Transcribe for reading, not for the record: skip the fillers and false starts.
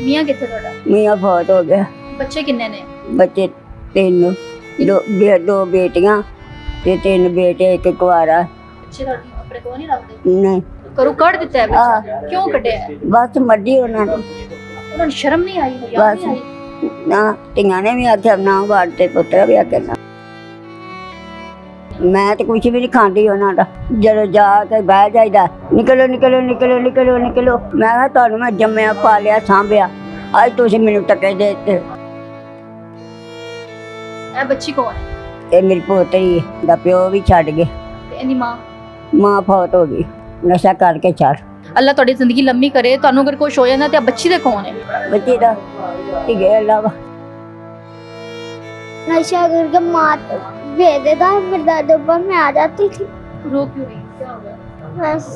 मियां किथे ਤੁਹਾਡਾ? मियाँ फौत हो गया। ਬੱਚੇ ਕਿੰਨੇ ਨੇ? बच्चे 3 दो बेटियां ते 3 बेटे एक कुआरा। ਬੱਚੇ ਤੁਹਾਡੇ ਆਪਣੇ ਕੋਲ ਨਹੀਂ ਰੱਖਦੇ? नहीं ਘਰੋਂ ਕੱਢ ਦਿੱਤਾ ਹੈ ਬੱਚਾ? ਕਿਉਂ ਕੱਢਿਆ ਹੈ? बस मर्जी उन्होंने ਉਹਨਾਂ ਨੂੰ ਸ਼ਰਮ ਨਹੀਂ ਆਈ? ਯਾਦ बस ਨਹੀਂ ਆਈ? ना धियां ने भी आख्या ना वाड़ते पुत्र भी आख्या ना। मैं तो कुछ भी नहीं खाती उन्होंने जदों जाके बह जाइदा निकलो निकलो निकलो निकलो निकलो। मैं कहा तुहानू मैं जम्मिया पालिया सांभिया अज तुसीं मैनू टके दे दित्ते। ਇਹ ਬੱਚੀ ਕੌਣ ਹੈ? ये मेरी पोतरी दा प्यो भी छड्ड गए। ਤੇ ਇਹਦੀ ਮਾਂ? मां फौत हो गई नशा करके छड़। ਅੱਲਾ ਤੁਹਾਡੀ ਜ਼ਿੰਦਗੀ ਲੰਮੀ ਕਰੇ। ਤੁਹਾਨੂੰ ਅਗਰ ਕੁਝ ਹੋ ਜਾਂਦਾ ਤੇ ਆ ਬੱਚੀ ਦੇ ਕੌਣ ਹੈ? बच्ची दा धिगे अल्लाह नशा करके मार भेज देता फिर दादोबा में आ जाती थी। रो क्यों रही? क्या हो गया? बस